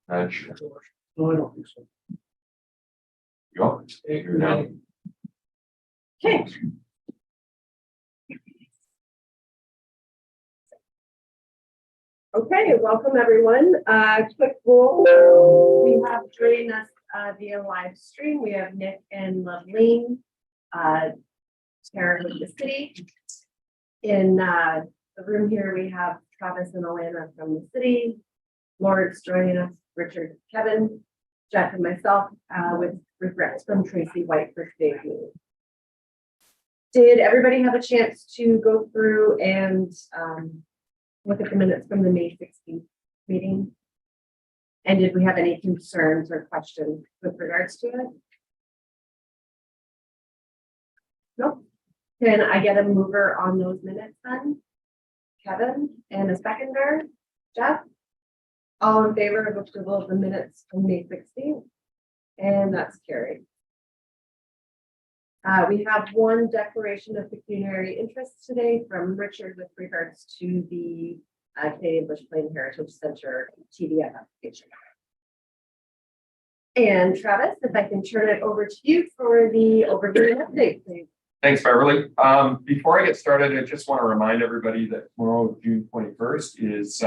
Reg? No, I don't think so. You are? You're down. Okay. Okay, welcome everyone. Quick roll. We have joining us via live stream. We have Nick and Loveleen, Terror of the City. In the room here, we have Travis and Alana from the city. Lawrence joining us, Richard, Kevin, Jeff, and myself, with regrets from Tracy White for today's meeting. Did everybody have a chance to go through and look at the minutes from the May 16th meeting? And did we have any concerns or questions with regards to it? Nope. Can I get a mover on those minutes then? Kevin, and a seconder, Jeff? All in favor of approval of the minutes from May 16th? And that's carried. We have one declaration of pecuniary interest today from Richard with regards to the Canadian Bush Plain Heritage Center TDF application. And Travis, if I can turn it over to you for the overview and update, please. Thanks, Beverly. Before I get started, I just want to remind everybody that tomorrow, June 21st, is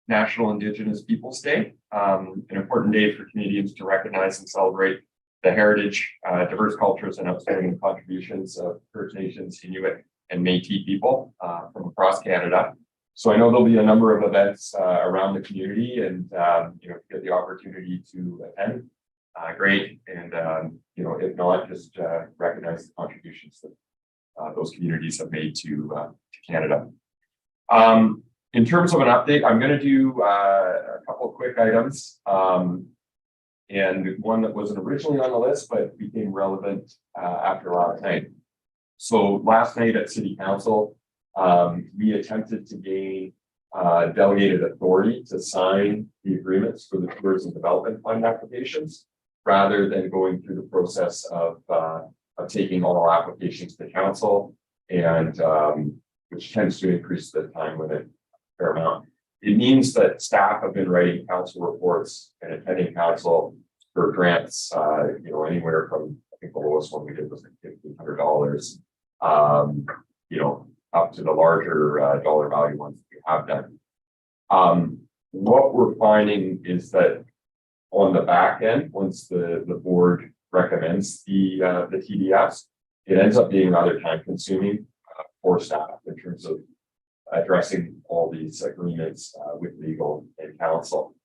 National Indigenous Peoples Day, an important day for Canadians to recognize and celebrate the heritage, diverse cultures, and outstanding contributions of First Nations, Inuit, and Métis people from across Canada. So I know there'll be a number of events around the community, and you know, if you get the opportunity to attend, great. And you know, if not, just recognize the contributions that those communities have made to Canada. In terms of an update, I'm going to do a couple of quick items. And one that wasn't originally on the list, but became relevant after last night. So last night at City Council, we attempted to gain delegated authority to sign the agreements for the Tourism Development Fund applications, rather than going through the process of taking all applications to council, and which tends to increase the time limit a fair amount. It means that staff have been writing council reports and attending council for grants, you know, anywhere from, I think the lowest one we did was like $1,500, you know, up to the larger dollar value ones that we have done. What we're finding is that on the back end, once the board recommends the TDFs, it ends up being rather time consuming for staff in terms of addressing all these agreements with legal and council.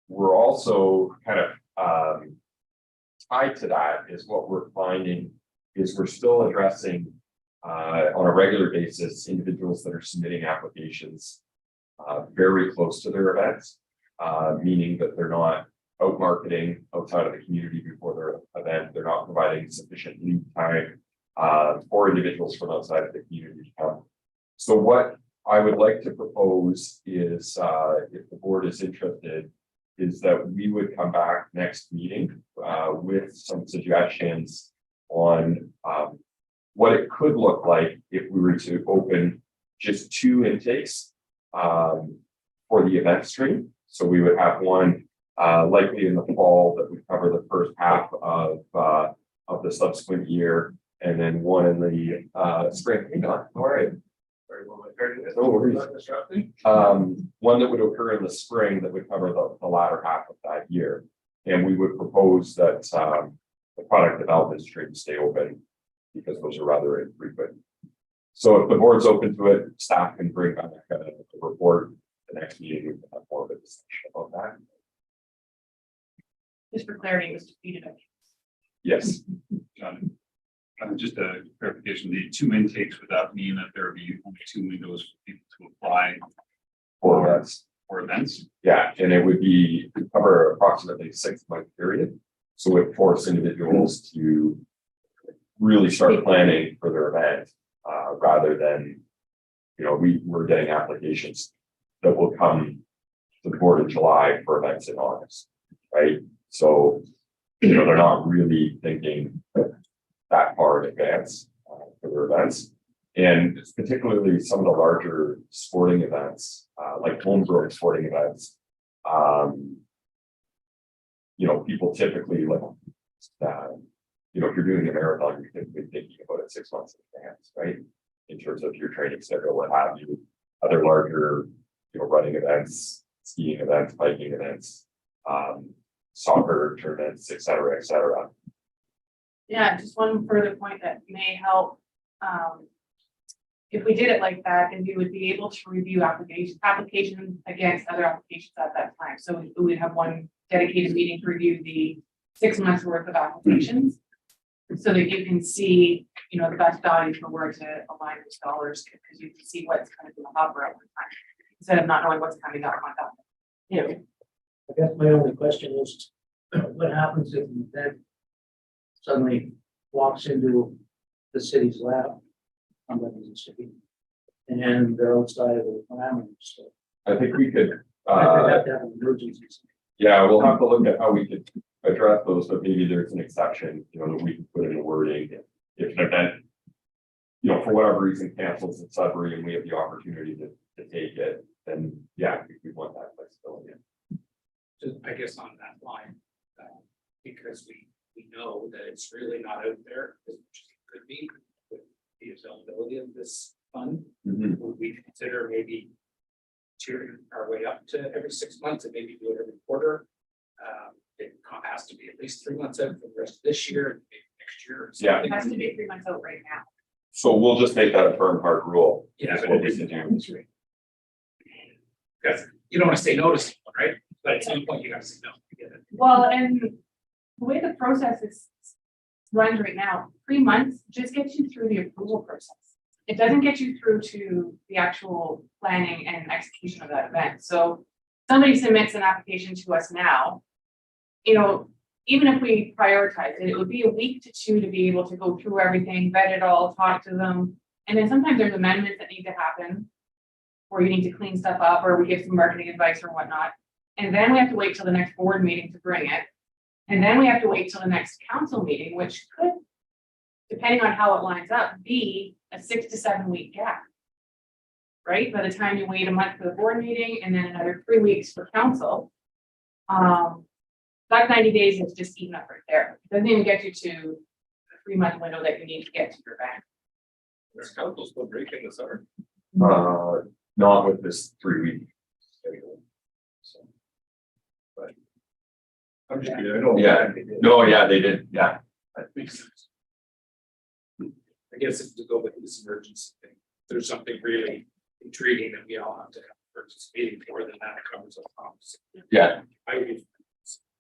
We're also kind of tied to that is what we're finding is we're still addressing on a regular basis individuals that are submitting applications very close to their events, meaning that they're not out marketing outside of the community before their event. They're not providing sufficient lead time for individuals from outside of the community to come. So what I would like to propose is, if the board is interested, is that we would come back next meeting with some suggestions on what it could look like if we were to open just 2 intakes for the event stream. So we would have one likely in the fall that would cover the first half of the subsequent year, and then one in the spring. Hang on, all right. No worries. One that would occur in the spring that would cover the latter half of that year. And we would propose that the product development stream stay open because those are rather infrequent. So if the board's open to it, staff can bring back a report the next meeting. We can have more of a discussion about that. Just for clarity, it was defeated. Yes. Just a clarification, the 2 intakes, would that mean that there would be only 2 windows for people to apply For events. for events? Yeah, and it would be cover approximately 6-month period. So it forces individuals to really start planning for their event rather than, you know, we're getting applications that will come to the board in July for events in August, right? So, you know, they're not really thinking that far in advance for their events. And particularly some of the larger sporting events, like homegrown sporting events, People typically like, if you're doing a marathon, you're typically thinking about it 6 months in advance, right? In terms of your training schedule, what have you, other larger, running events, skiing events, biking events, soccer tournaments, et cetera, et cetera. Yeah, just one further point that may help. If we did it like that, then we would be able to review applications against other applications at that time. So we would have one dedicated meeting to review the 6 months worth of applications. So that you can see, the best value for where to align those dollars, because you can see what's kind of in the hopper at one time, instead of not knowing what's coming up on that. I guess my only question is, what happens if an event suddenly walks into the city's lab, somebody in the city, and they're outside of the parameters? So I think we could, I think have to have an emergency. yeah, we'll have to look at how we could address those, but maybe there's an exception, that we can put in the wording. If an event, for whatever reason cancels in Sudbury and we have the opportunity to take it, then yeah, we want that flexibility. Just, I guess on that line, because we know that it's really not out there as much as it could be with the availability of this fund. Mhm. Would we consider maybe tiering our way up to every 6 months and maybe do it every quarter? It has to be at least 3 months out for the rest of this year, and maybe next year. Yeah. It has to be 3 months out right now. So we'll just make that a firm hard rule. Yeah, That's but what it we is can a do. because you don't want to say no to someone, right? But at some point you have to say no. You get it. Well, and the way the process is runs right now, 3 months just gets you through the approval process. It doesn't get you through to the actual planning and execution of that event. So somebody submits an application to us now, even if we prioritize it, it would be a week to 2 to be able to go through everything, vet it all, talk to them. And then sometimes there's amendments that need to happen, or you need to clean stuff up, or we give some marketing advice or whatnot. And then we have to wait till the next board meeting to bring it. And then we have to wait till the next council meeting, which could, depending on how it lines up, be a 6 to 7 week gap. Right? By the time you wait a month for the board meeting and then another 3 weeks for council. That 90 days is just eaten up right there. It doesn't even get you to the 3 month window that you need to get to your bank. There's council still breaking this hour. Not with this 3 week schedule. So, but I'm just kidding. I don't. Yeah. no, yeah, they did. Yeah. That makes sense. I guess if to go with this emergency thing, there's something really intriguing that we all have to have participating for, then that covers a problem. Yeah. I would.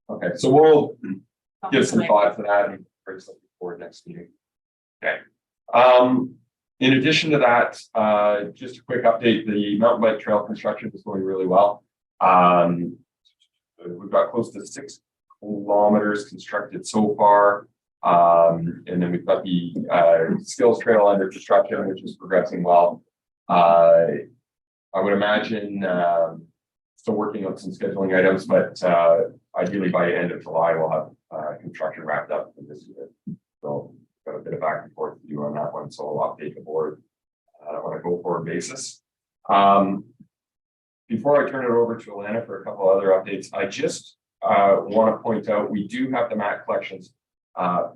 Okay. So we'll give some thought to that and bring something forward next meeting. Okay. In addition to that, just a quick update, the mountain bike trail construction is going really well. We've got close to 6 kilometers constructed so far. And then we've got the skills trail under construction, which is progressing well. I would imagine still working on some scheduling items, but ideally by the end of July, we'll have construction wrapped up for this year. So got a bit of back and forth to do on that one, so I'll update the board on a go-forward basis. Before I turn it over to Alana for a couple other updates, I just want to point out we do have the mat collections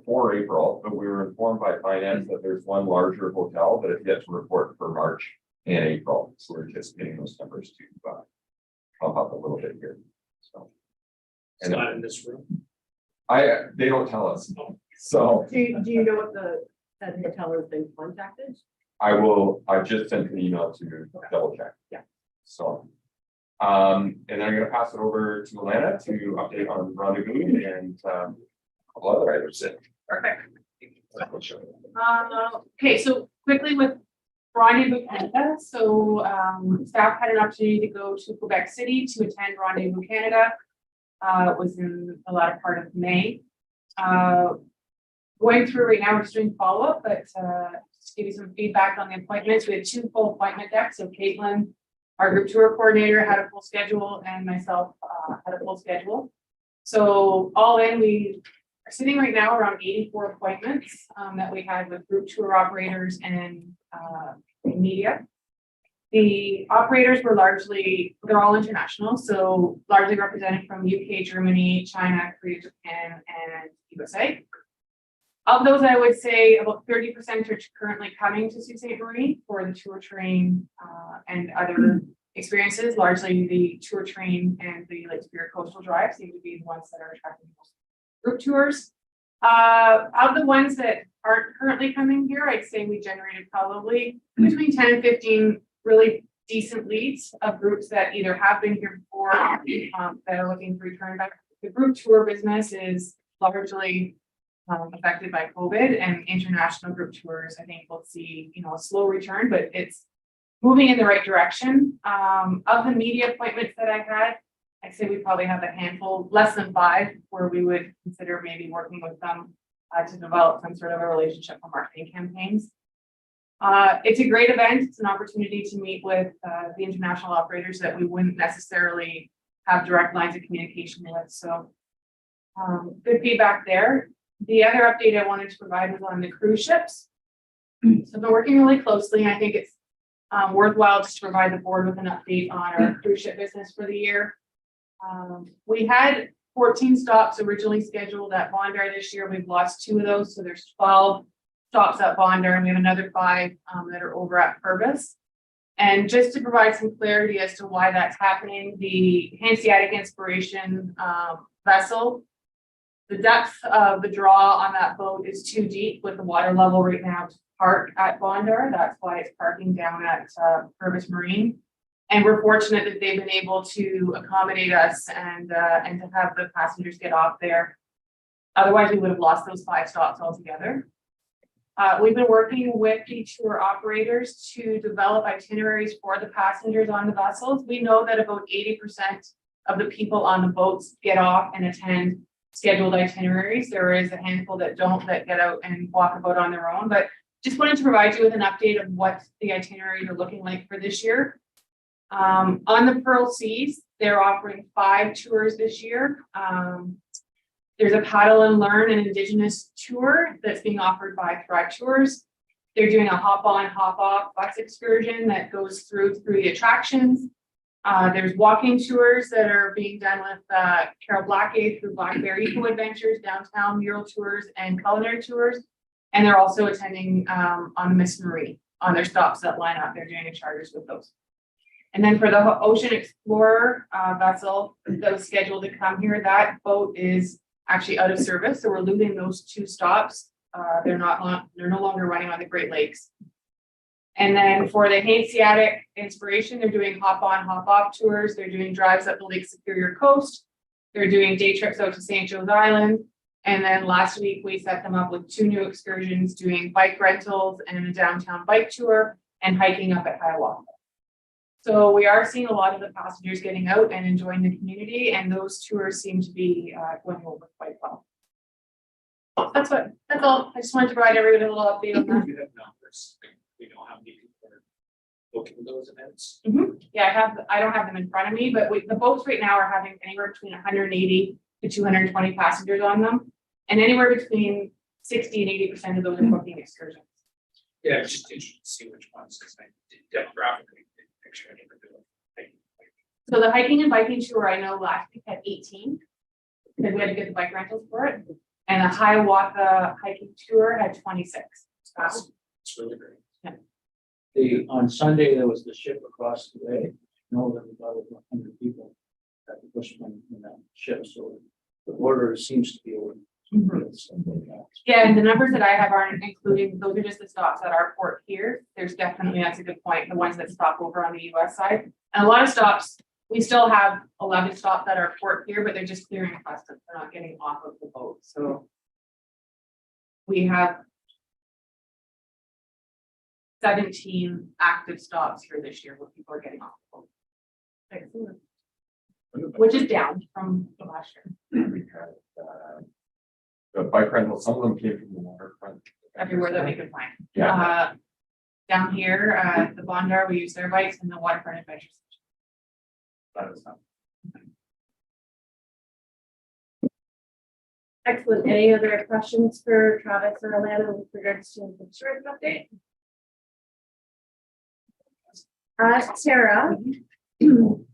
for April, but we were informed by finance that there's one larger hotel that is yet to report for March and April. So we're anticipating those numbers to pump up a little bit here. So, It's not in this room. they don't tell us. So Do you know what that hotel has been contacted? I just sent an email to double check. Yeah. So, and then I'm gonna pass it over to Alana to update on rendezvous and a couple other items. Perfect. Okay, so quickly with Rendezvous Canada. So staff had an opportunity to go to Quebec City to attend Rendezvous Canada. It was in the latter part of May. Going through right now, we're just doing follow-up, but just to give you some feedback on the appointments. We had 2 full appointment decks. So Caitlin, our group tour coordinator, had a full schedule, and myself had a full schedule. So all in, we are sitting right now around 84 appointments that we had with group tour operators and media. The operators were largely, they're all international, so largely represented from UK, Germany, China, Korea, Japan, and USA. Of those, I would say about 30% are currently coming to Sault Ste. Marie for the tour train and other experiences. Largely the tour train and the Lake Superior Coastal Drive seem to be the ones that are attracting most group tours. Of the ones that aren't currently coming here, I'd say we generated probably between 10 and 15 really decent leads of groups that either have been here before that are looking to return back. The group tour business is largely affected by COVID, and international group tours, I think we'll see, a slow return, but it's moving in the right direction. Of the media appointments that I had, I'd say we probably have a handful, less than 5, where we would consider maybe working with them to develop some sort of a relationship for marketing campaigns. It's a great event. It's an opportunity to meet with the international operators that we wouldn't necessarily have direct lines of communication with. So good feedback there. The other update I wanted to provide was on the cruise ships. So I've been working really closely, and I think it's worthwhile just to provide the board with an update on our cruise ship business for the year. We had 14 stops originally scheduled at Bondi this year. We've lost 2 of those, so there's 12 stops at Bondi, and we have another 5 that are over at Purvis. And just to provide some clarity as to why that's happening, the Hanseatic Inspiration vessel, the depth of the draw on that boat is too deep with the water level right now to park at Bondi. That's why it's parking down at Purvis Marine. And we're fortunate that they've been able to accommodate us and to have the passengers get off there. Otherwise, we would have lost those 5 stops altogether. We've been working with the tour operators to develop itineraries for the passengers on the vessels. We know that about 80% of the people on the boats get off and attend scheduled itineraries. There is a handful that don't, that get out and walk about on their own, but just wanted to provide you with an update of what the itineraries are looking like for this year. On the Pearl Seas, they're offering 5 tours this year. There's a paddle and learn an Indigenous tour that's being offered by Thrive Tours. They're doing a hop on, hop off bus excursion that goes through the attractions. There's walking tours that are being done with Carol Blackade through Black Bear Eco Adventures, downtown mural tours, and culinary tours. And they're also attending on Miss Marie on their stops that line up. They're doing charters with those. And then for the Ocean Explorer vessel that was scheduled to come here, that boat is actually out of service. So we're losing those 2 stops. They're no longer running on the Great Lakes. And then for the Hanseatic Inspiration, they're doing hop on, hop off tours. They're doing drives up the Lake Superior coast. They're doing day trips out to St. Joe's Island. And then last week we set them up with 2 new excursions, doing bike rentals and a downtown bike tour and hiking up at Hiawatha. So we are seeing a lot of the passengers getting out and enjoying the community, and those tours seem to be going over quite well. That's all. I just wanted to provide everybody a little update on that. You have numbers. We know how many people are booking those events. Yeah, I don't have them in front of me, but the boats right now are having anywhere between 180 to 220 passengers on them, and anywhere between 60 and 80% of those are booking excursions. Yeah, it's just interesting to see which ones, because I demographically didn't picture any of them. So the hiking and biking tour, I know last week had 18, because we had to get the bike rentals for it, and the Hiawatha hiking tour had 26. It's really great. On Sunday, there was the ship across the way. I know that we got over 100 people at the Bushman in that ship, so the border seems to be over. Yeah, and the numbers that I have aren't including, those are just the stops at our port here. There's definitely, that's a good point, the ones that stop over on the US side. And a lot of stops, we still have 11 stops at our port here, but they're just clearing customs. They're not getting off of the boat. So we have 17 active stops here this year where people are getting off the boat. Which is down from the last year. The bike rental, some of them came from the waterfront. Everywhere that we could find. Yeah. Down here, the Bondi, we use their bikes, and the waterfront adventures. That is not. Excellent. Any other questions for Travis or Alana with regards to the insurance update? Tara, can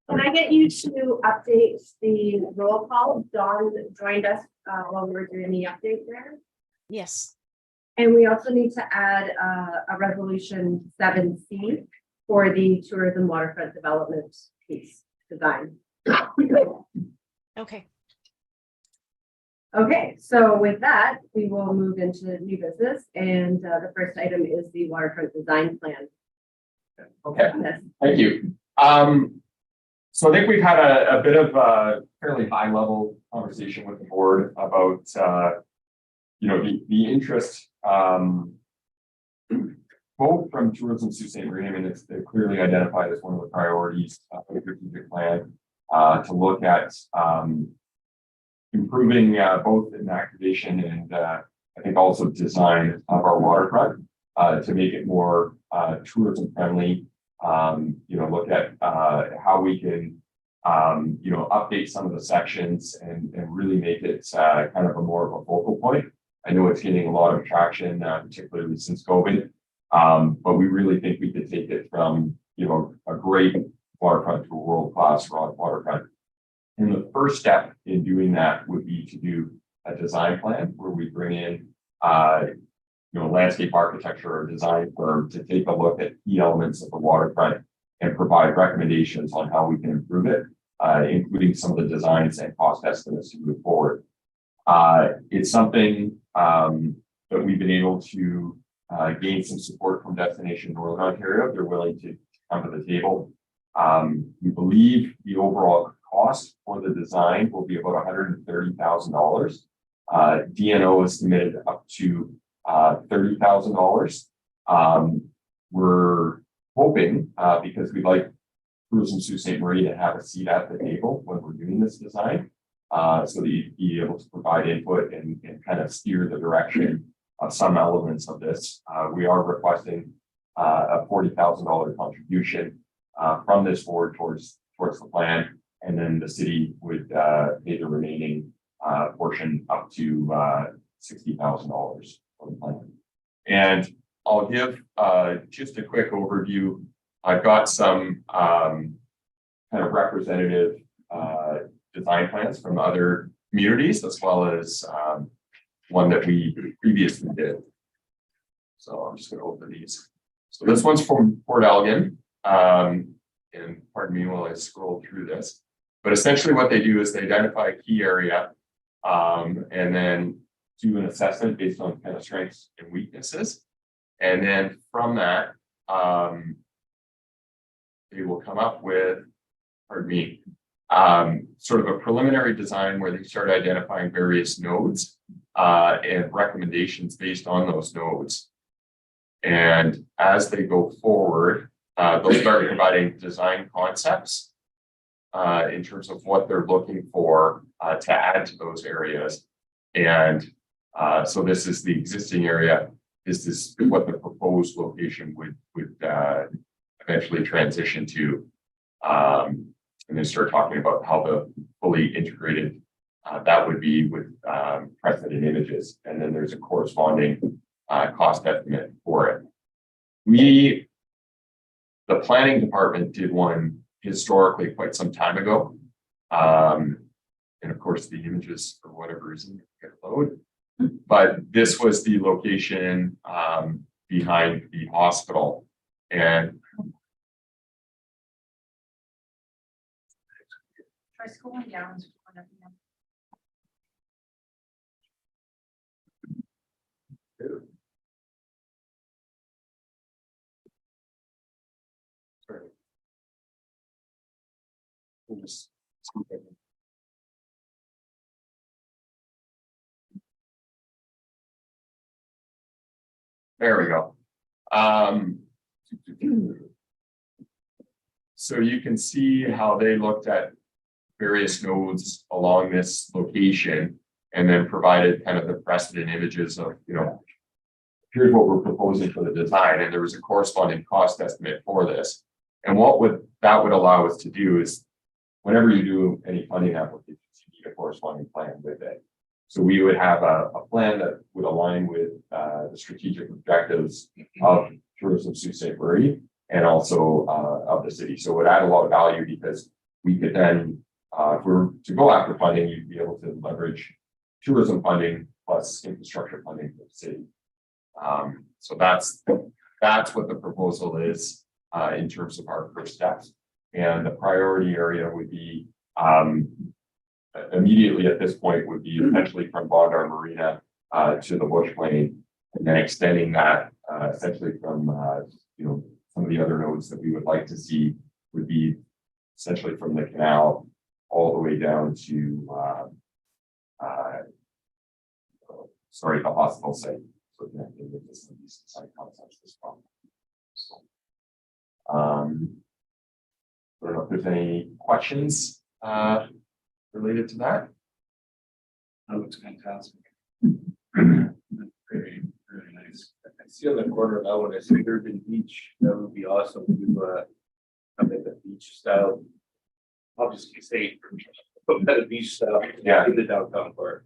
I get you to update the roll call? Dawn joined us while we were doing the update there. Yes. And we also need to add a resolution 7C for the tourism waterfront development piece design. Okay. Okay, so with that, we will move into new business, and the first item is the waterfront design plan. Okay, Yes. thank you. So I think we've had a bit of a fairly high level conversation with the board about, the interest, both from Tourism Sault Ste. Marie. I mean, it's clearly identified as one of the priorities of the strategic plan to look at improving both in activation and I think also design of our waterfront to make it more tourism friendly. Look at how we can update some of the sections and really make it kind of a more of a focal point. I know it's getting a lot of traction, particularly since COVID, but we really think we could take it from a great waterfront to a world-class waterfront. And the first step in doing that would be to do a design plan where we bring in landscape architecture or design firm to take a look at key elements of the waterfront and provide recommendations on how we can improve it, including some of the designs and cost estimates to move forward. It's something that we've been able to gain some support from Destination Northern Ontario. They're willing to come to the table. We believe the overall cost for the design will be about $130,000. DNO is committed up to $30,000. We're hoping, because we'd like Tourism Sault Ste. Marie to have a seat at the table when we're doing this design, so that you'd be able to provide input and kind of steer the direction of some elements of this. We are requesting a $40,000 contribution from this board towards the plan, and then the city would pay the remaining portion up to $60,000 for the plan. And I'll give just a quick overview. I've got some kind of representative design plans from other communities, as well as one that we previously did. So I'm just going to open these. So this one's from Port Elgin. And pardon me while I scroll through this. But essentially what they do is they identify a key area and then do an assessment based on kind of strengths and weaknesses. And then from that, they will come up with, sort of a preliminary design where they start identifying various nodes and recommendations based on those nodes. And as they go forward, they'll start providing design concepts in terms of what they're looking for to add to those areas. And so this is the existing area. This is what the proposed location would eventually transition to. And then start talking about how the fully integrated that would be with precedent images. And then there's a corresponding cost estimate for it. The planning department did one historically quite some time ago. And of course, the images, for whatever reason, get load. But this was the location behind the hospital. And Try scrolling down. sorry. We'll just there we go. So you can see how they looked at various nodes along this location and then provided kind of the precedent images of, here's what we're proposing for the design. And there was a corresponding cost estimate for this. And what that would allow us to do is whenever you do any funding applications, you need a corresponding plan with it. So we would have a plan that would align with the strategic objectives of Tourism Sault Ste. Marie and also of the city. So it would add a lot of value because we could then, if we were to go after funding, you'd be able to leverage tourism funding plus infrastructure funding for the city. So that's what the proposal is in terms of our first steps. And the priority area would be immediately at this point would be essentially from Boggar Marina to the Bush Plain, and then extending that essentially from some of the other nodes that we would like to see would be essentially from the canal all the way down to the hospital site. So connecting with this site concepts as well. So, I don't know if there's any questions related to that. That looks fantastic. Very, very nice. I see on the corner of that one, I see Urban Beach, that would be awesome to have like a beach style. Obviously safe, but that a beach style Yeah. in the downtown park.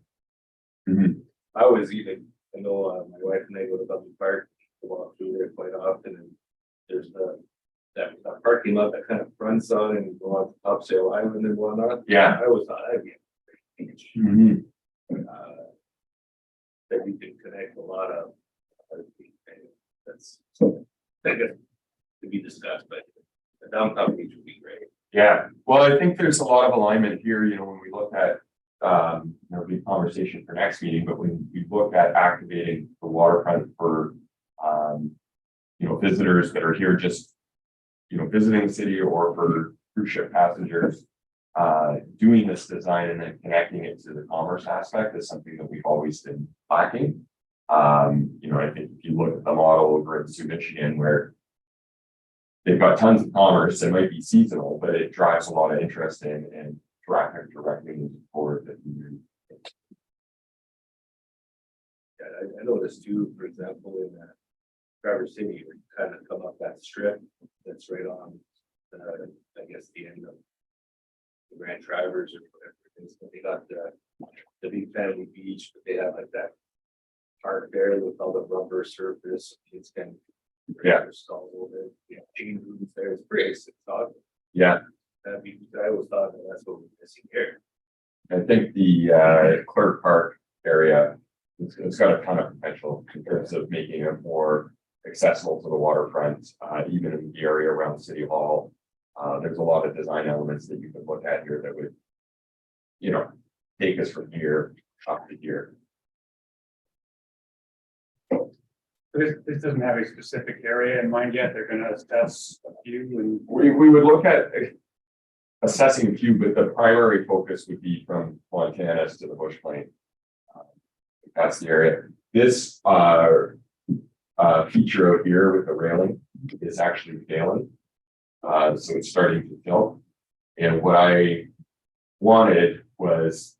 Mhm. I always even, I know my wife and I go to Dublin Park, to walk through there quite often, and there's that parking lot that kind of fronts on and go on to Topsail Island and whatnot. Yeah. I always thought that'd be a great beach. Mhm. That we can connect a lot of other things. That's something that gets to be discussed, but the downtown beach would be great. Yeah, well, I think there's a lot of alignment here, when we look at, big conversation for next meeting, but when we look at activating the waterfront for, visitors that are here just, visiting the city or for cruise ship passengers, doing this design and then connecting it to the commerce aspect is something that we've always been lacking. I think if you look at the model over in Sioux, Michigan, where they've got tons of commerce, it might be seasonal, but it drives a lot of interest in and traffic directly forward the community. Yeah, I noticed too, for example, in Traverse City, we kind of come up that strip that's right on, I guess, the end of the Grand Traverse or whatever it is. But they got the big family beach, but they have like that park there with all the rubber surface. Kids can stall over it. Change rooms there. It's pretty exciting. Yeah, That'd be, I always thought that that's what we're missing here. I think the Clerk Park area, it's got a ton of potential in terms of making it more accessible to the waterfront, even in the area around City Hall. There's a lot of design elements that you can look at here that would, take us from here up to here. This doesn't have a specific area in mind yet. They're gonna assess a few and. We would look at assessing a few, but the primary focus would be from Montana's to the Bush Plain. That's the area. This feature out here with the railing is actually failing. So it's starting to fill. And what I wanted was,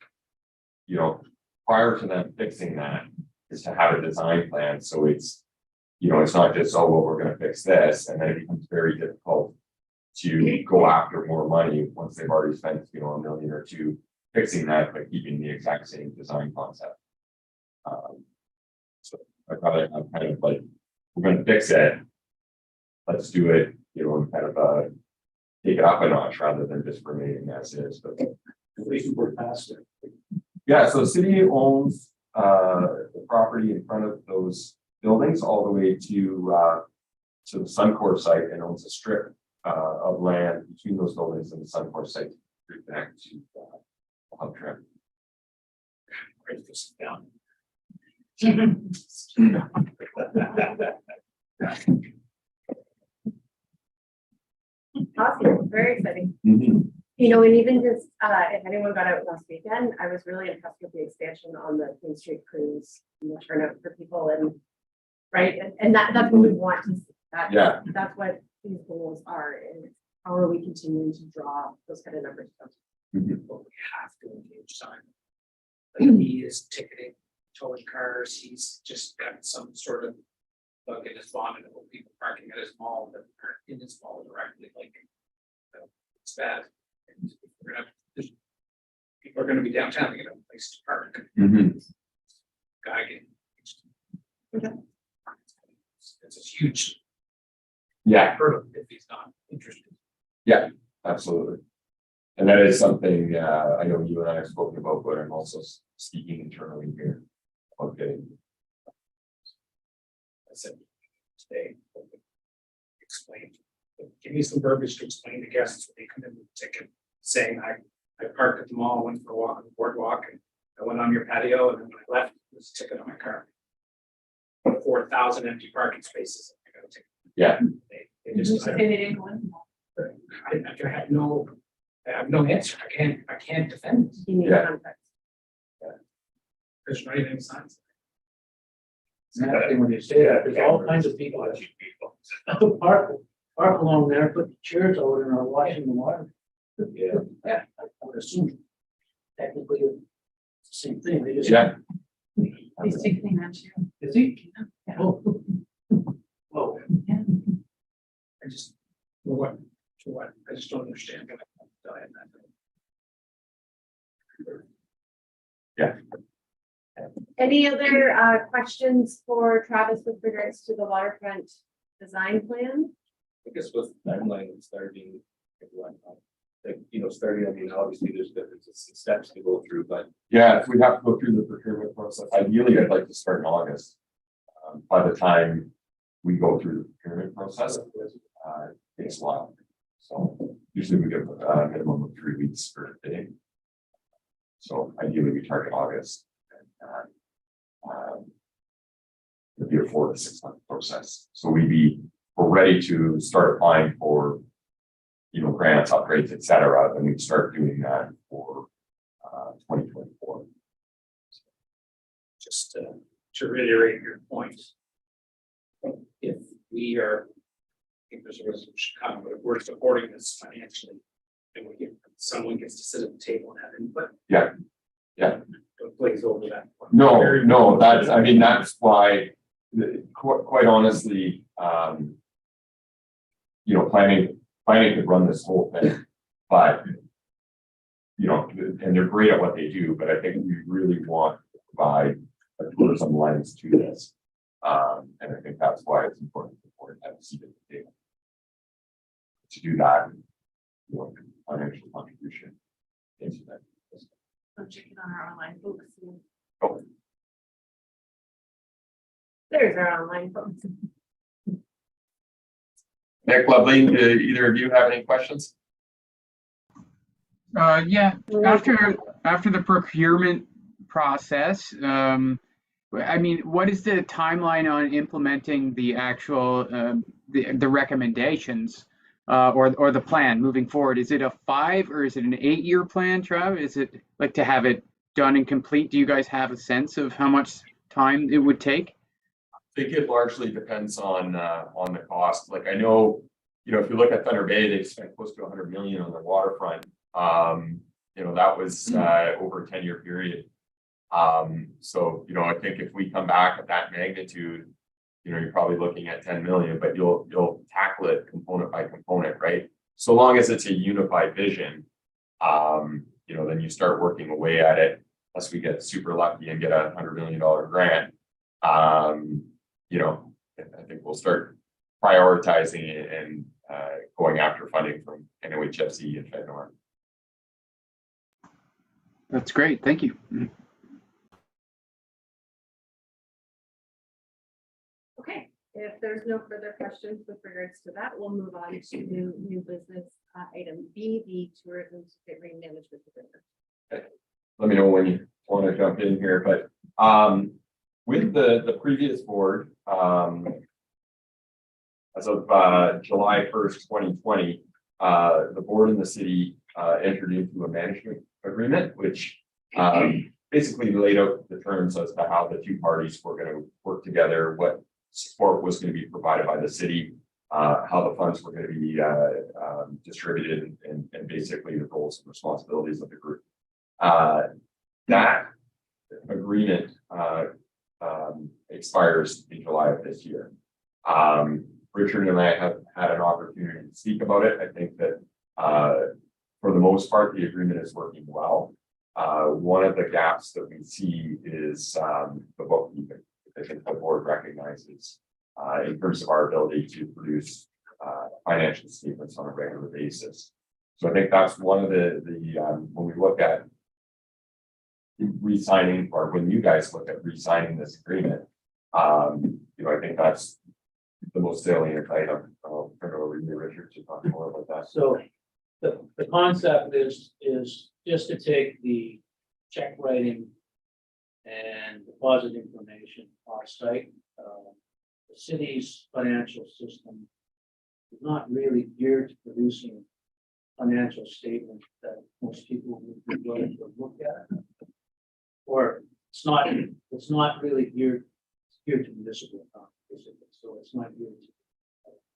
prior to them fixing that, is to have a design plan. So it's, it's not just, oh, well, we're going to fix this. And then it becomes very difficult to go after more money once they've already spent, $1 million or $2 million fixing that, but keeping the exact same design concept. So I thought I'm kind of like, we're going to fix it. Let's do it, and kind of take it up a notch rather than just remaining as is. But We're faster. yeah, so the city owns the property in front of those buildings all the way to the Suncor site, and owns a strip of land between those buildings and the Suncor site to connect to the hub trip. Break this down. Awesome, very exciting. Mhm. And even just, if anyone got out last weekend, I was really impressed with the expansion on the Queen Street cruise and the turnout for people right, and that's what we want to see. Yeah. That's what these goals are, and how are we continuing to draw those kind of numbers? Mhm. But we have to engage Simon. Like he is ticketing, towing cars, he's just got some sort of bug in his bonnet of people parking at his mall that aren't in his mall directly, like. It's bad. And we're gonna, people are gonna be downtown, to get a place to park. Mhm. Guy getting. Okay. It's a huge. Yeah, Heard of if he's not interested. absolutely. And that is something, I know you and I have spoken about, but I'm also speaking internally here. Okay, I said, today, explain, give me some verbiage to explain to guests when they come in with a ticket, saying I parked at the mall, went for a walk on the boardwalk, and I went on your patio, and then when I left, there was a ticket on my car. 4,000 empty parking spaces. I got a ticket. Yeah. They Just just, say they didn't go in. I have no answer. I can't defend this. You need Yeah. context. There's not even signs. Exactly when you say that, there's all kinds of people that park along there, put chairs over and are watching the water. Yeah. Yeah, I would assume technically it's the same thing. They just. yeah, He's ticketing that too. Is he? Yeah. Oh. Oh, I just, for what? I just don't understand. Any other questions for Travis with regards to the waterfront design plan? I guess with timeline and starting, like, starting, I mean, obviously there's some steps to go through, but yeah, if we have to go through the procurement process, ideally, I'd like to start in August. By the time we go through the procurement process, it takes a while. So usually we give a minimum of 3 weeks for bidding. So ideally, we target August. It'd be a 4 to 6 month process. So we're ready to start applying for, grants, upgrades, et cetera. Then we'd start doing that for 2024. Just to reiterate your point. If we are, I think there's a resolution coming, but if we're supporting this financially, then someone gets to sit at the table and have input. Yeah. Don't glaze over that. No, that's why, quite honestly, planning could run this whole thing, but, and they're great at what they do, but I think we really want to provide a tourism lens to this. And I think that's why it's important for it to have a seat at the table. To do that, financial contribution into that. I'm checking on our online books. Oh, There's our online folks. Nick, Lovely, do either of you have any questions? Yeah, after the procurement process, I mean, what is the timeline on implementing the actual the recommendations or the plan moving forward? Is it a 5 or is it an 8-year plan, Trav? Is it like to have it done and complete? Do you guys have a sense of how much time it would take? I think it largely depends on the cost. Like I know, if you look at Thunder Bay, they've spent close to 100 million on their waterfront. That was over a 10-year period. So I think if we come back at that magnitude, you're probably looking at 10 million, but you'll tackle it component by component, right? So long as it's a unified vision, then you start working away at it. Unless we get super lucky and get a $100 million grant, I think we'll start prioritizing it and going after funding from NOHFC and FedNor. That's great. Thank you. Okay, if there's no further questions with regards to that, we'll move on to new business item B, the tourism rain management agreement. Let me know when you want to jump in here, but with the previous board, as of July 1st, 2020, the board and the city entered into a management agreement, which basically laid out the terms as to how the two parties were going to work together, what support was going to be provided by the city, how the funds were going to be distributed, and basically the roles and responsibilities of the group. That agreement expires in July of this year. Richard and I have had an opportunity to speak about it. I think that for the most part, the agreement is working well. One of the gaps that we see is the bookkeeping. I think the board recognizes in terms of our ability to produce financial statements on a regular basis. So I think that's one of when we look at re-signing, or when you guys look at re-signing this agreement, I think that's the most salient item. I'll turn it over to you, Richard, to talk more about that. So the concept is just to take the check writing and deposit information off-site. The city's financial system is not really geared to producing financial statements that most people would be willing to look at. Or it's not really geared to municipal economy, basically. So it's not geared to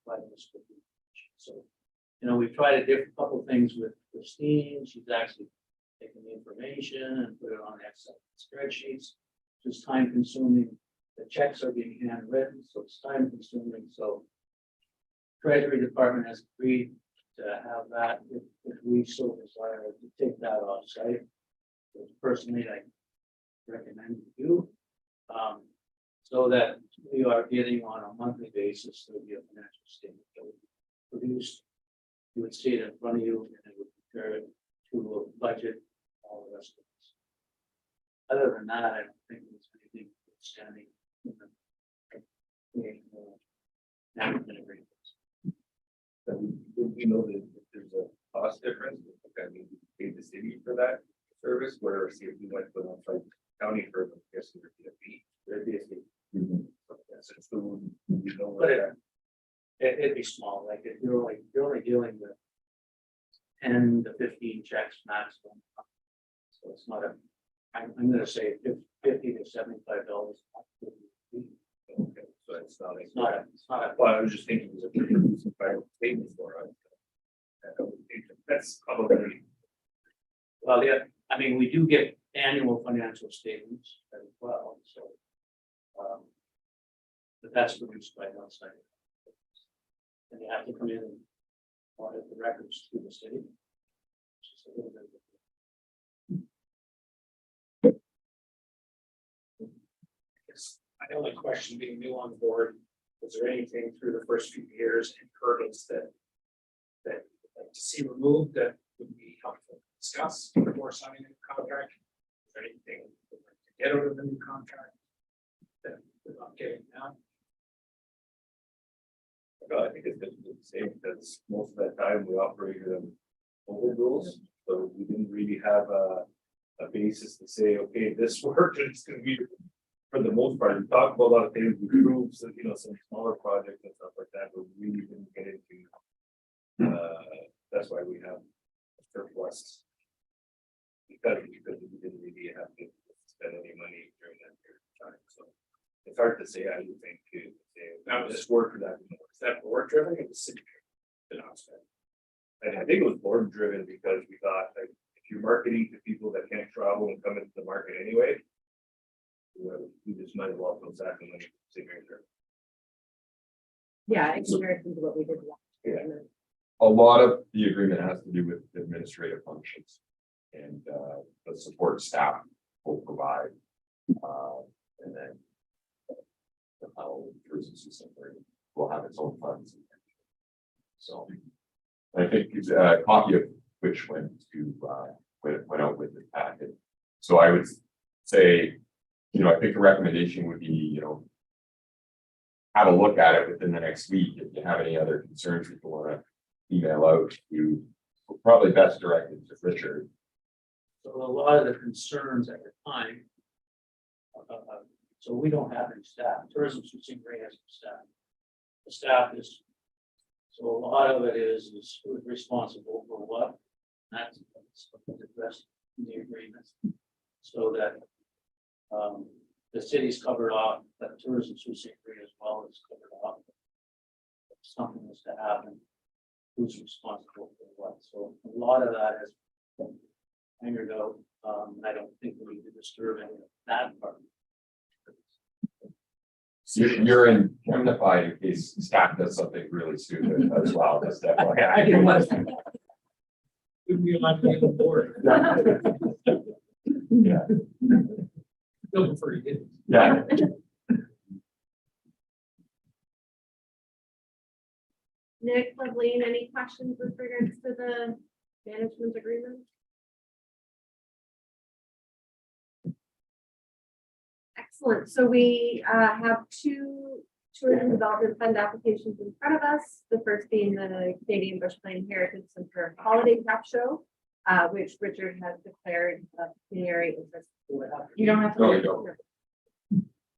municipal information. So, we've tried a couple of things with Christine. She's actually taken the information and put it on Excel spreadsheets. It's time consuming. The checks are being handwritten, so it's time consuming. So Treasury Department has agreed to have that if we so desire to take that off site. Personally, I recommend you so that we are getting on a monthly basis. There'll be a financial statement that will be produced. You would see it in front of you and it would compare it to a budget, all the rest of it. Other than that, I don't think there's anything standing in the management agreements. We know that if there's a cost difference, I mean, we pay the city for that service, where see if we went to an county for them, I guess there'd be a fee. There'd be a fee. So we know But what it'd be small, like if you're only dealing with 10 to 15 checks maximum. So it's not I'm gonna say $50 to $75. okay, so it's not like, It's not a, well, I was just thinking it was a pretty decent file statement for us. That's probably, well, yeah, I mean, we do get annual financial statements as well, so. But that's produced by outside. And you have to come in and audit the records to the city. Which is a little bit Yes, my only question being new on board, was there anything through the first few years and hurdles that you'd like to see removed that would be helpful to discuss before signing a contract? Is there anything to get out of the new contract that we're not getting now? I think it's good to say, because most of the time we operated on old rules, so we didn't really have a basis to say, okay, this worked, and it's gonna be, for the most part, we talked about a lot of things, we proved, some smaller projects and stuff like that, but we really didn't get into, that's why we have a surplus. Because we didn't really have to spend any money during that period of time, so it's hard to say, I would think, to say, now this worked or that, is that board driven or the city driven? And I think it was board driven because we thought, like, if you're marketing to people that can't travel and come into the market anyway, we just might as well put that in the signature. Yeah, in comparison to what we did last year. Yeah. A lot of the agreement has to do with administrative functions and the support staff will provide. And then how tourism system will have its own funds. So I think it's a copy of which went out with the packet. So I would say, I think the recommendation would be, have a look at it within the next week. If you have any other concerns, if you want to email out to, probably best directed to Richard. So a lot of the concerns at the time. So we don't have any staff. Tourism Sourcing Grant has staff. The staff is. So a lot of it is who's responsible for what. That's addressed in the agreements. So that the city's covered off, that tourism sourcing as well is covered off. If something was to happen, who's responsible for what? So a lot of that has been angered out. I don't think we need to disturb any of that part. So you're indemnified in case staff does something really stupid as well. That's definitely. I can imagine. Would be allowed to be on board. Yeah. No, before you did. Yeah. Nick, Levine, any questions with regards to the management agreement? Excellent. So we have two tourism development fund applications in front of us. The first being the Canadian Bush Plain Heritage Center Holiday Craft Show, which Richard has declared a pecuniary interest. You don't have to. No, you don't.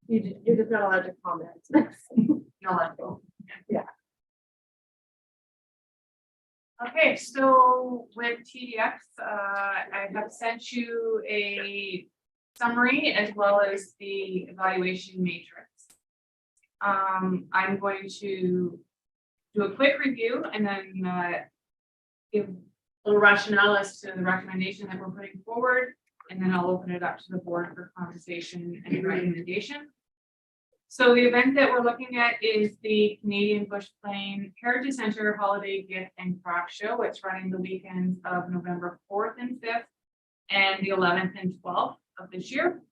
You're just not allowed to comment. You'll let go. Yeah. Okay, so with TDX, I have sent you a summary as well as the evaluation matrix. I'm going to do a quick review and then give a little rationale as to the recommendation that we're putting forward, and then I'll open it up to the board for conversation and recommendation. So the event that we're looking at is the Canadian Bush Plain Heritage Center Holiday Gift and Craft Show. It's running the weekends of November 4th and 5th and the 11th and 12th of this year.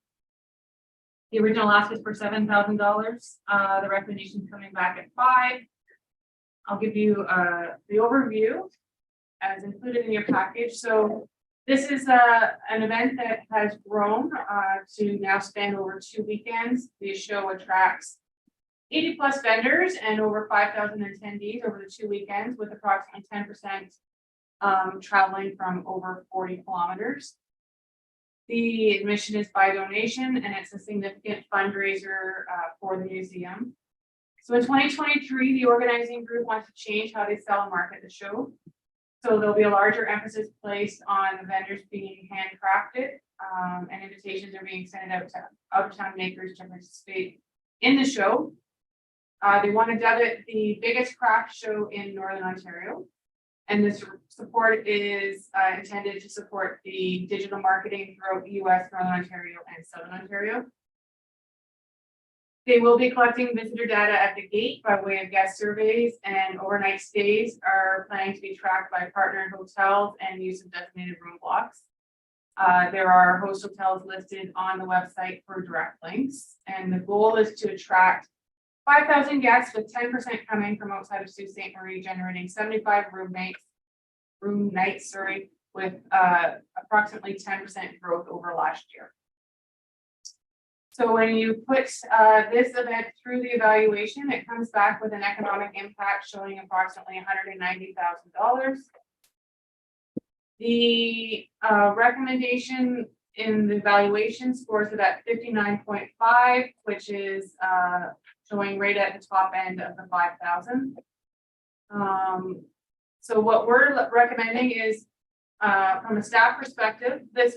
The original ask is for $7,000. The recommendation is coming back at $5,000. I'll give you the overview as included in your package. So this is an event that has grown to now span over 2 weekends. The show attracts 80 plus vendors and over 5,000 attendees over the 2 weekends, with approximately 10% traveling from over 40 kilometers. The admission is by donation, and it's a significant fundraiser for the museum. So in 2023, the organizing group wants to change how they sell and market the show. So there'll be a larger emphasis placed on the vendors being handcrafted, and invitations are being sent out to out-of-town makers to participate in the show. They want to dub it the biggest craft show in Northern Ontario. And this support is intended to support the digital marketing throughout the US, Northern Ontario, and Southern Ontario. They will be collecting visitor data at the gate by way of guest surveys, and overnight stays are planning to be tracked by partner hotels and use of designated room blocks. There are host hotels listed on the website for direct links, and the goal is to attract 5,000 guests, with 10% coming from outside of Sault Ste. Marie, generating 75 room nights, with approximately 10% growth over last year. So when you put this event through the evaluation, it comes back with an economic impact showing approximately $190,000. The recommendation in the evaluation scores it at 59.5, which is showing right at the top end of the 5,000. So what we're recommending is, from a staff perspective, this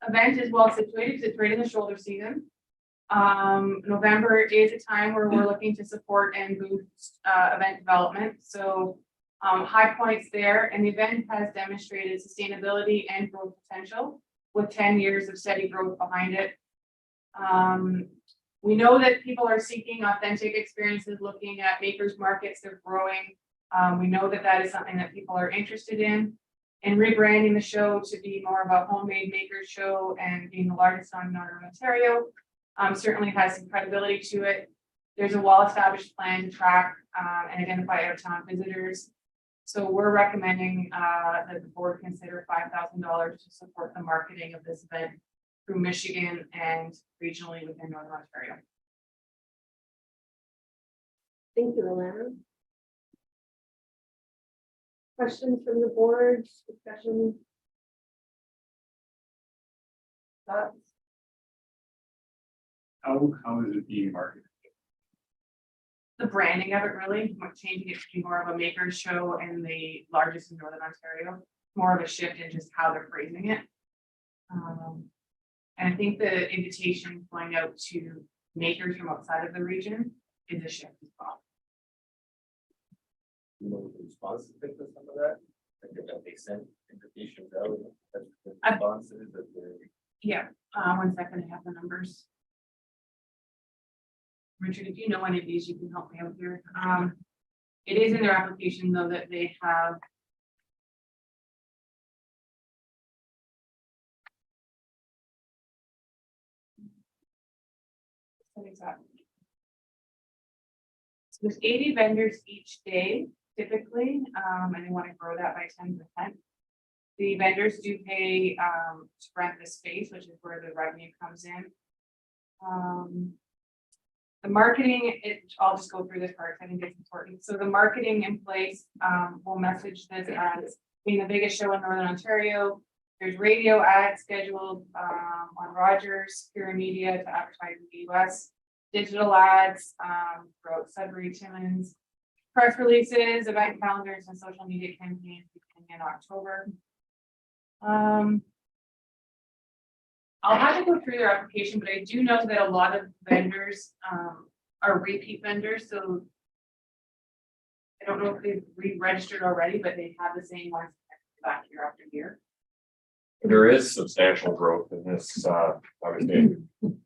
event is well situated because it's right in the shoulder season. November is a time where we're looking to support and boost event development. So high points there, and the event has demonstrated sustainability and growth potential with 10 years of steady growth behind it. We know that people are seeking authentic experiences, looking at makers markets, they're growing. We know that that is something that people are interested in. And rebranding the show to be more of a homemade makers show and being the largest on Northern Ontario certainly has some credibility to it. There's a well-established plan to track and identify out-of-town visitors. So we're recommending that the board consider $5,000 to support the marketing of this event through Michigan and regionally within Northern Ontario. Thank you, Alana. Questions from the board, discussion? Thoughts? How is it being marketed? The branding of it, really, changing it to be more of a maker's show and the largest in Northern Ontario, more of a shift in just how they're phrasing it. And I think the invitation going out to makers from outside of the region is a shift as well. You know, the response to some of that, that they sent invitations out, that's the responses that they're. Yeah, 1 second, I have the numbers. Richard, if you know any of these, you can help me out here. It is in their application though that they have. Exactly. There's 80 vendors each day typically, and they want to grow that by 10%. The vendors do pay to rent the space, which is where the revenue comes in. The marketing, I'll just go through this part, I think it's important. So the marketing in place will message this as being the biggest show in Northern Ontario. There's radio ads scheduled on Rogers, Pure Media to advertise in the US, digital ads throughout Sudbury, Timmins, press releases, event calendars, and social media campaigns beginning in October. I'll have to go through their application, but I do know that a lot of vendors are repeat vendors, so I don't know if they've re-registered already, but they have the same ones back year after year. There is substantial growth in this, I would say,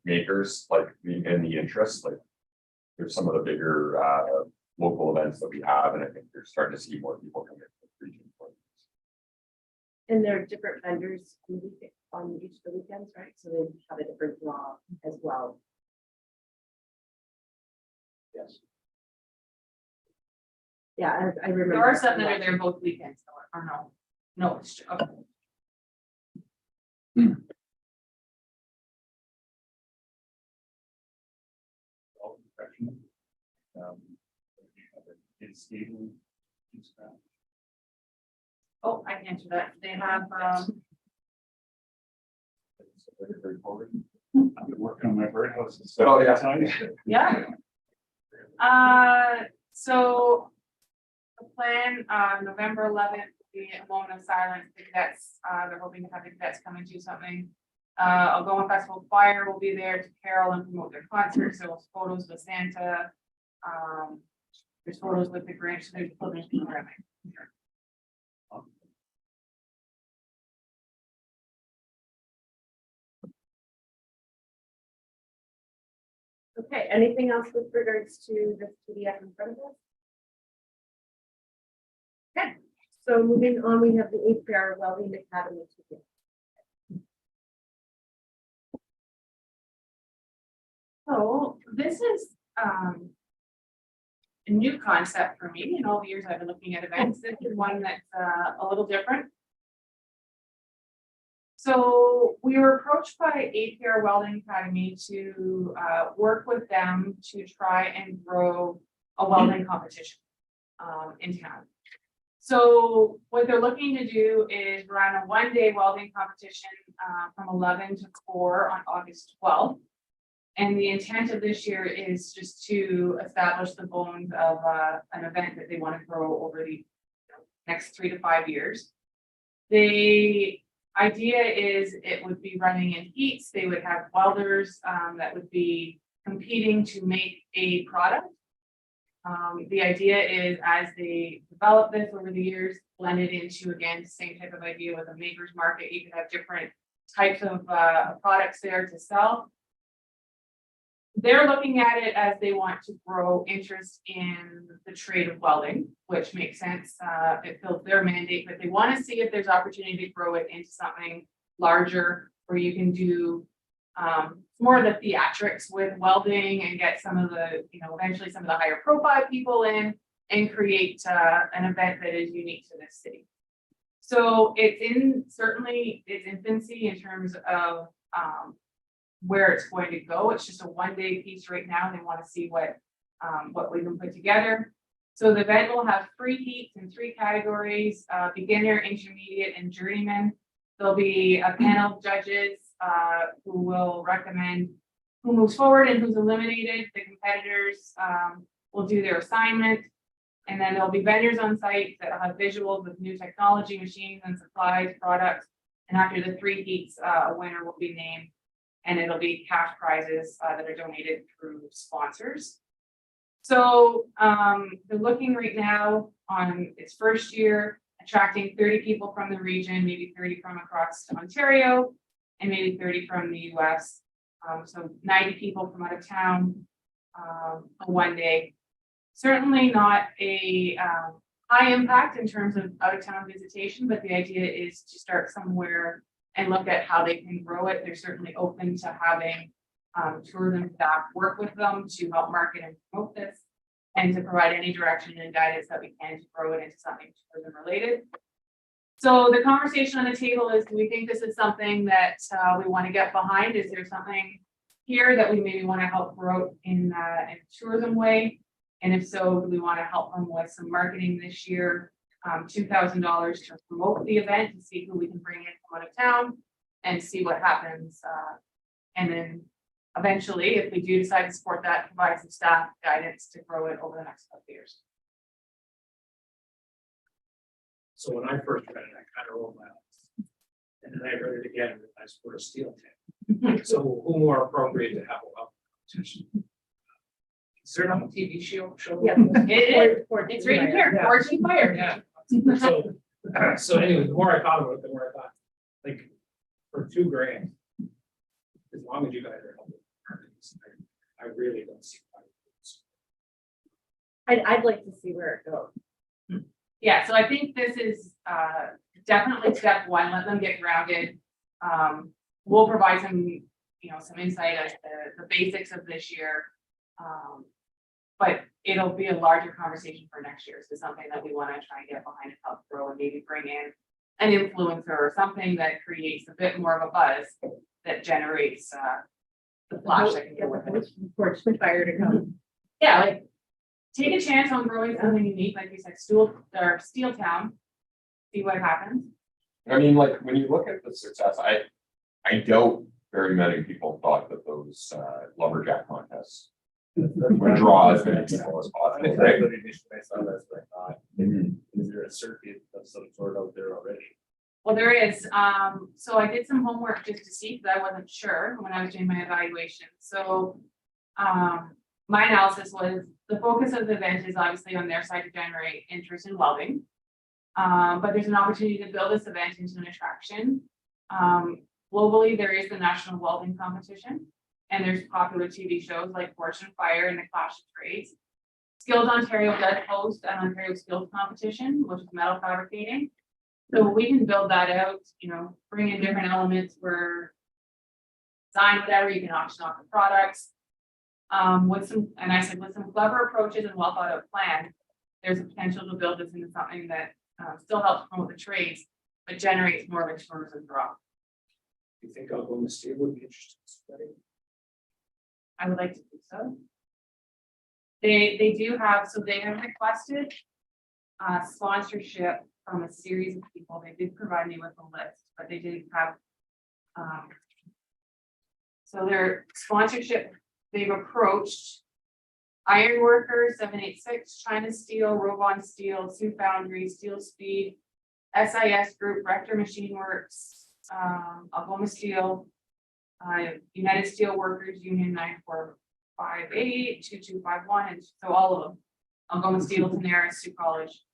makers, like in the interest, like. There's some of the bigger local events that we have, and I think you're starting to see more people come in from the region. And there are different vendors on each of the weekends, right? So they have a different draw as well. Yes. Yeah, I remember. There are some that are there both weekends, or no, it's true. Okay. Oh, I can answer that. They have I've been working on my birdhouses. Oh, yeah. yeah. So the plan, November 11th, will be a moment of silence. The cadets, they're hoping to have the cadets come and do something. Algonquin Festival Choir will be there to carol and promote their concert. So there's photos with Santa. There's photos with the Grinch. So there's children's programming. Okay, anything else with regards to this PDF in front of us? Okay, so moving on, we have the APR Welding Academy. So this is a new concept for me in all the years I've been looking at events. This is one that's a little different. So we were approached by APR Welding Academy to work with them to try and grow a welding competition in town. So what they're looking to do is run a one-day welding competition from 11 to 4 on August 12th. And the intent of this year is just to establish the bones of an event that they want to grow over the next 3 to 5 years. The idea is it would be running in heats. They would have welders that would be competing to make a product. The idea is as they develop this over the years, blend it into, again, the same type of idea with a maker's market. You can have different types of products there to sell. They're looking at it as they want to grow interest in the trade of welding, which makes sense. It fills their mandate, but they want to see if there's opportunity to grow it into something larger where you can do more of the theatrics with welding and get some of the, eventually some of the higher profile people in and create an event that is unique to this city. So it's in certainly its infancy in terms of where it's going to go. It's just a one-day piece right now. They want to see what we can put together. So the event will have 3 heats in 3 categories: beginner, intermediate, and journeyman. There'll be a panel of judges who will recommend who moves forward and who's eliminated. The competitors will do their assignment, and then there'll be vendors on site that have visuals with new technology, machines, and supplies, products. And after the 3 heats, a winner will be named. And it'll be cash prizes that are donated through sponsors. So they're looking right now on its first year, attracting 30 people from the region, maybe 30 from across Ontario, and maybe 30 from the US. So 90 people from out of town for one day. Certainly not a high impact in terms of out of town visitation, but the idea is to start somewhere and look at how they can grow it. They're certainly open to having tourism staff work with them to help market and promote this. and to provide any direction and guidance that we can to grow it into something tourism related. So the conversation on the table is, do we think this is something that we want to get behind? Is there something here that we maybe want to help grow in a tourism way? And if so, do we want to help them with some marketing this year? $2,000 to promote the event and see who we can bring in from out of town and see what happens. And then eventually, if we do decide to support that, provide some staff guidance to grow it over the next couple of years. So when I first read it, I kind of rolled my eyes. And then I read it again, and I support a steel tent. So who more appropriate to have a welcome competition? Is there not a TV show? Yeah. It's right here, Yeah. Fortune Fire. Yeah. So anyway, the more I thought about it, the more I thought, like, for $2,000, as long as you guys are helping, I really don't see why. I'd like to see where it goes. Yeah, so I think this is definitely step one, let them get grounded. We'll provide some, some insight as to the basics of this year. But it'll be a larger conversation for next year. So something that we want to try and get behind and help grow and maybe bring in an influencer or something that creates a bit more of a buzz that generates the flash that can go with it. Fortune Fire to come. Yeah, like take a chance on growing something unique, like you said, Steel Town, see what happens. I mean, like, when you look at the success, I doubt very many people thought that those lumberjack contests would draw as many people as possible, right? I saw that's what I thought. Is there a circuit of some sort out there already? Well, there is, so I did some homework just to see, because I wasn't sure when I was doing my evaluation. So my analysis was the focus of the event is obviously on their side to generate interest in welding. But there's an opportunity to build this event into an attraction. Globally, there is the National Welding Competition, and there's popular TV shows like Fortune Fire and the Clash of Trades. Skills Ontario does host an Ontario Skills Competition, which is metal fabricating. So we can build that out, bring in different elements where design whatever, you can auction off the products. With some clever approaches and well thought out plan, there's a potential to build this into something that still helps promote the trades, but generates more of a tourism draw. Do you think Oklahoma State would be interested in spreading? I would like to do so. They do have, so they have requested sponsorship from a series of people. They did provide me with a list, but they did have so their sponsorship, they've approached Ironworkers, 786, China Steel, Robon Steel, Sioux Foundry, Steel Speed, SIS Group, Rector Machine Works, Oklahoma Steel, United Steel Workers Union 9458, 2251, and so all of them. Oklahoma Steel, Tenera, Sioux College.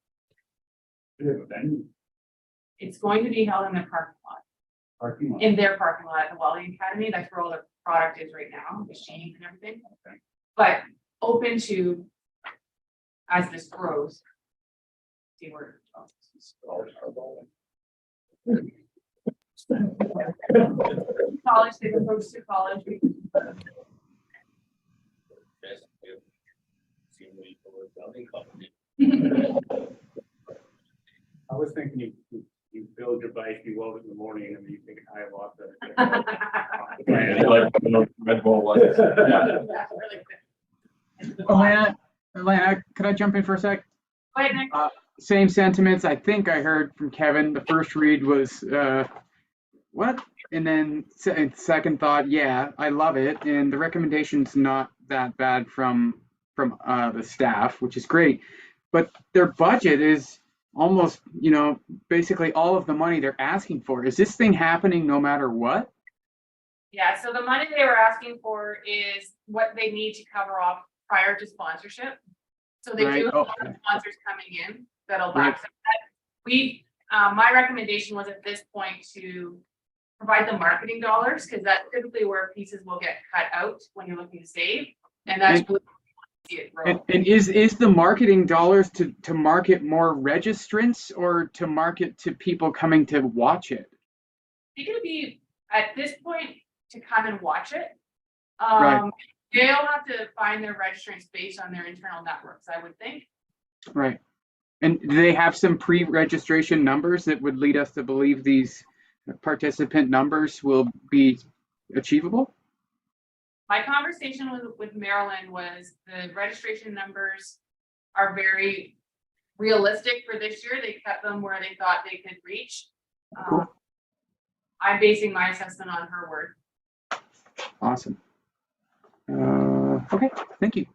It's going to be held in their parking lot. In their parking lot at the Welding Academy. That's where all the product is right now, machines and everything. Okay. But open to, as this grows, see where it goes. College, they've approached to college. I was thinking you build your bike, you weld it in the morning, and then you take a high off the. Red Bull was. Yeah. Alana, could I jump in for a sec? Wait, Nick. Same sentiments. I think I heard from Kevin. The first read was, what? And then second thought, yeah, I love it. And the recommendation's not that bad from the staff, which is great. But their budget is almost, basically all of the money they're asking for. Is this thing happening no matter what? Yeah, so the money they were asking for is what they need to cover off prior to sponsorship. So they do have a lot of sponsors coming in that'll back that. My recommendation was at this point to provide the marketing dollars, because that's typically where pieces will get cut out when you're looking to save. And that's really see it grow. And is the marketing dollars to market more registrants or to market to people coming to watch it? It's going to be at this point to come and watch it. Right. They'll have to find their registrants based on their internal networks, I would think. Right. And do they have some pre-registration numbers that would lead us to believe these participant numbers will be achievable? My conversation with Marilyn was the registration numbers are very realistic for this year. They kept them where they thought they could reach. Cool. I'm basing my assessment on her word. Awesome. Okay, thank you.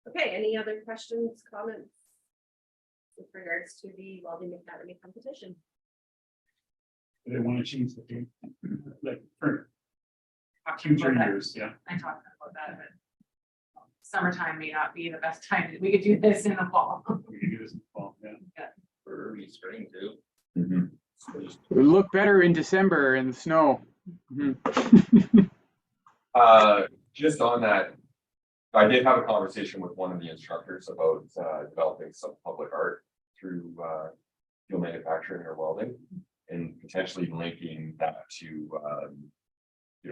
Okay, any other questions, comments? With regards to the Welding Academy competition? They want to change the date, like for Talked future about that. years, yeah. I talked about that, but summertime may not be the best time. We could do this in the fall. We can do this in the fall, yeah. For early spring too. Mhm. It would look better in December in the snow. Mhm. Just on that, I did have a conversation with one of the instructors about developing some public art through steel manufacturing or welding, and potentially linking that to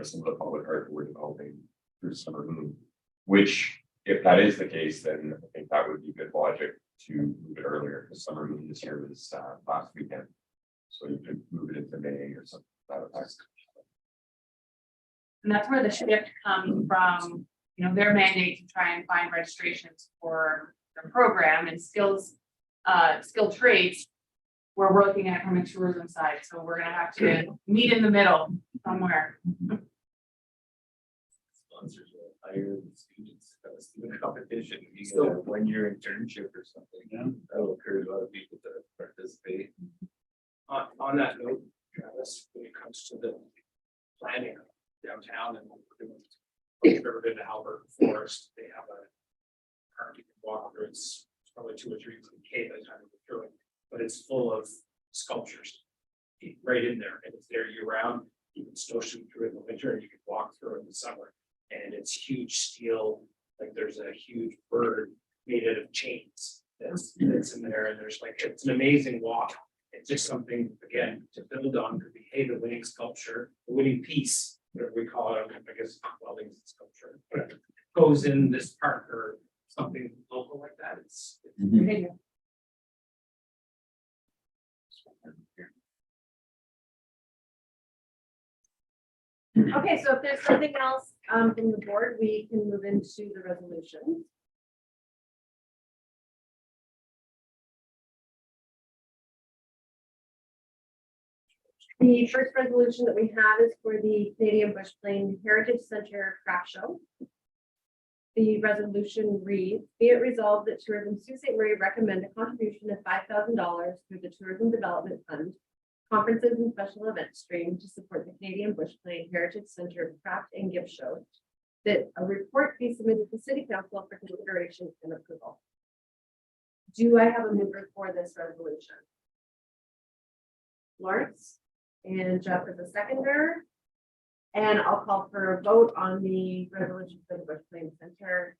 some of the public art that we're developing through Summer Moon. Which, if that is the case, then I think that would be good logic to move it earlier, because Summer Moon this year was last weekend. So you could move it into May or something. And that's where the shift comes from, their mandate to try and find registrations for their program and skilled trades. Where we're looking at it from a tourism side, so we're gonna have to meet in the middle somewhere. Sponsors will hire the students, student competition, you get a 1-year internship or something, Yeah. that'll encourage a lot of people to participate. On that note, Travis, when it comes to the planning of downtown and if you've ever been to Albert Forest, they have a park you can walk through. It's probably 2 or 3 K by the time you go through it, but it's full of sculptures right in there, and it's there year round. You can snowshoe through it in the winter, and you can walk through it in the summer. And it's huge steel, like there's a huge bird made out of chains that's in there, and there's it's an amazing walk. It's just something, again, to build on, could be, hey, the winning sculpture, the winning piece, whatever we call it, I guess welding is sculpture, but it goes in this park or something local like that. It's Okay, so if there's something else from the board, we can move into the resolution. The first resolution that we have is for the Canadian Bush Plain Heritage Center Craft Show. The resolution reads, be it resolved that Tourism Sault Ste. Marie recommend a contribution of $5,000 through the Tourism Development Fund, conferences and special event stream to support the Canadian Bush Plain Heritage Center Craft and Gift Show, that a report be submitted to City Council for consideration and approval. Do I have a mover for this resolution? Lawrence and Jeff is a seconder. And I'll call for a vote on the resolution for the Bush Plain Center.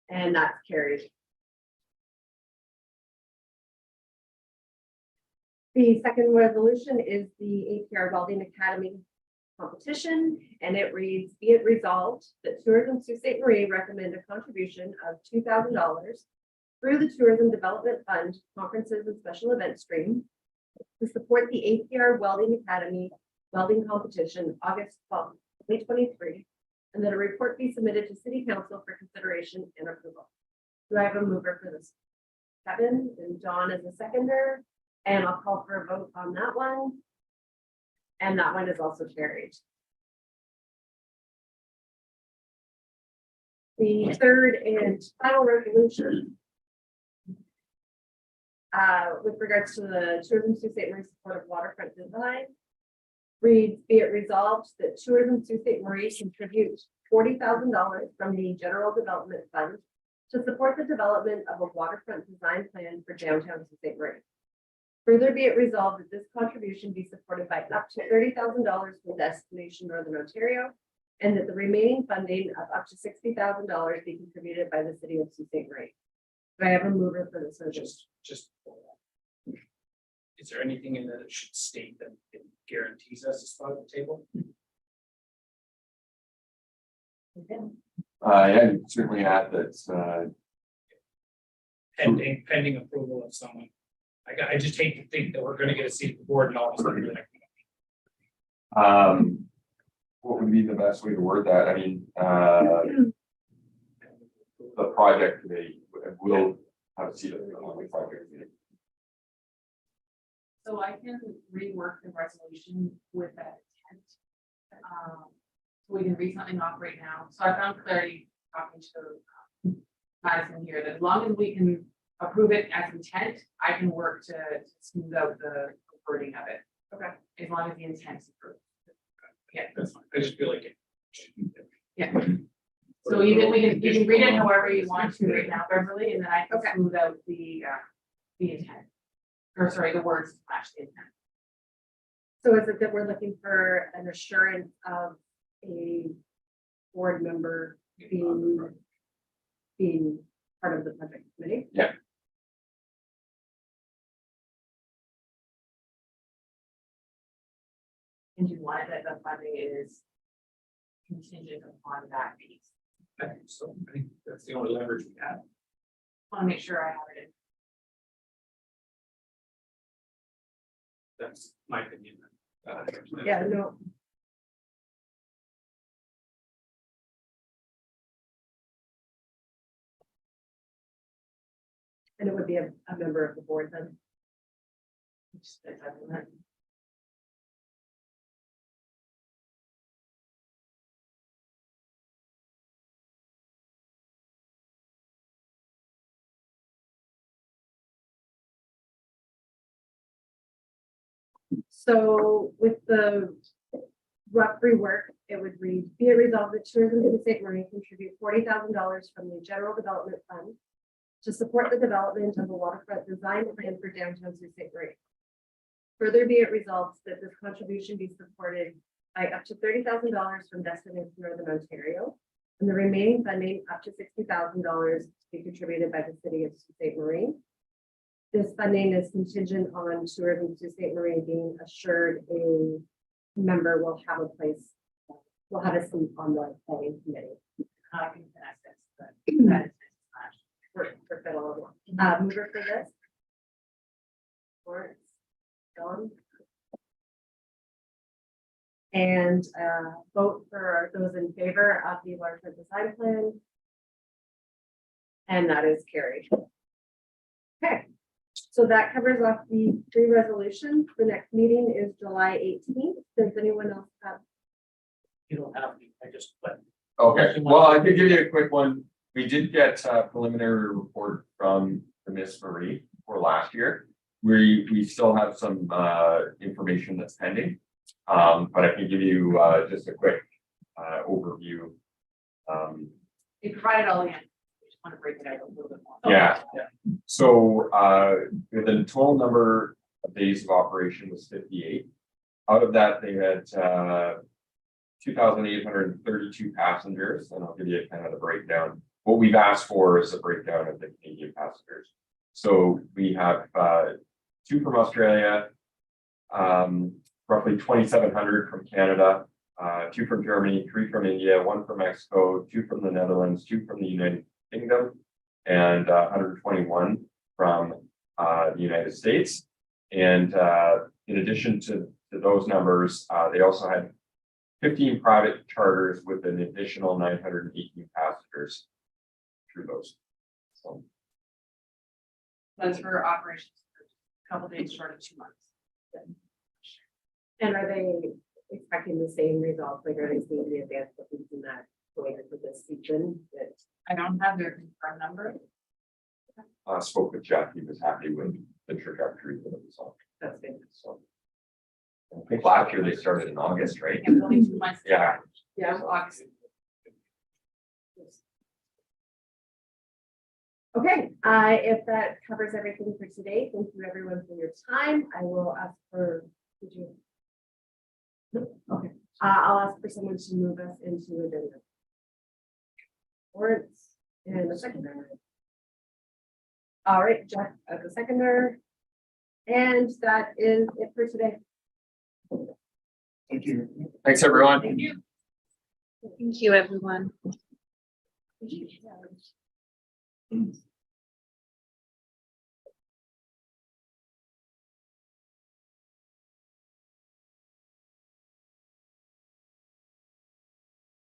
And that's carried. The second resolution is the APR Welding Academy competition, and it reads, be it resolved that Tourism Sault Ste. Marie recommend a contribution of $2,000 through the Tourism Development Fund, conferences and special event stream to support the APR Welding Academy welding competition August 12, 2023, and that a report be submitted to City Council for consideration and approval. Do I have a mover for this? Kevin and John as a seconder, and I'll call for a vote on that one. And that one is also carried. The third and final resolution with regards to the Tourism Sault Ste. Marie support of waterfront design reads, be it resolved that Tourism Sault Ste. Marie contribute $40,000 from the General Development Fund to support the development of a waterfront design plan for downtown Sault Ste. Marie. Further be it resolved that this contribution be supported by up to $30,000 from Destination Northern Ontario, and that the remaining funding of up to $60,000 be contributed by the City of Sault Ste. Marie. Do I have a mover for this? just is there anything in that it should state that it guarantees us a spot at the table? Yeah, you can certainly add that, Pending approval of someone. I just hate to think that we're gonna get a seat at the board and all of a sudden we're like, what would be the best way to word that? I mean, the project committee will have a seat on the project committee. So I can rework the resolution with that intent. We can read something off right now. So I found clarity talking to Madison here, that as long as we can approve it as intent, I can work to smooth out the wording of it. Okay. As long as the intent is approved. Yeah. that's fine. I just feel like it should be there. Yeah. So you can read it however you want to right now, Beverly, and then I can smooth out the intent. Or sorry, the words slash the intent. So is it that we're looking for an assurance of a board member being part of the project committee? Yeah. And you want it that the funding is contingent upon that piece. I think so. I think that's the only leverage we have. Want to make sure I have it in. That's my opinion. Yeah, no. And it would be a member of the board then. Just a document. So with the rough rework, it would read, be it resolved that Tourism in St. Marie contribute $40,000 from the General Development Fund to support the development of a waterfront design plan for downtown Sault Ste. Marie. Further be it resolved that this contribution be supported by up to $30,000 from Destination Northern Ontario, and the remaining funding up to $60,000 to be contributed by the City of Sault Ste. Marie. This funding is contingent on Tourism Sault Ste. Marie being assured a member will have a place, will have a seat on the planning committee. I can finish this, but that is For federal, mover for this. Lawrence, John. And vote for those in favor of the waterfront design plan. And that is carried. Okay, so that covers off the 3 resolutions. The next meeting is July 18th. Does anyone else have? You don't have to, I just, but Okay, well, I can give you a quick one. We did get a preliminary report from the Miss Marie for last year. We still have some information that's pending. But I can give you just a quick overview. you provided all the answers. We just want to break it out a little bit more. Yeah. So the total number of days of operation was 58. Out of that, they had 2,832 passengers, and I'll give you kind of the breakdown. What we've asked for is a breakdown of the Canadian passengers. So we have 2 from Australia, roughly 2,700 from Canada, 2 from Germany, 3 from India, 1 from Mexico, 2 from the Netherlands, 2 from the United Kingdom, and 121 from the United States. And in addition to those numbers, they also had 15 private charters with an additional 918 passengers through those. So That's for operations, a couple days short of 2 months. And are they expecting the same results? Like, are they seeing the advanced bookings in that going into this season? That I don't have their confirmed number. spoke with Jeff, he was happy with the trajectory that it was on. that's been. So I think last year they started in August, right? It was only 2 months. Yeah. Yeah, August. Okay, if that covers everything for today, thank you everyone for your time. I will ask for, did you? No? Okay, I'll ask for someone to move us into agenda. Warrants and a seconder. All right, Jeff as a seconder. And that is it for today. Thank you. Thanks, everyone. Thank you. Thank you, everyone.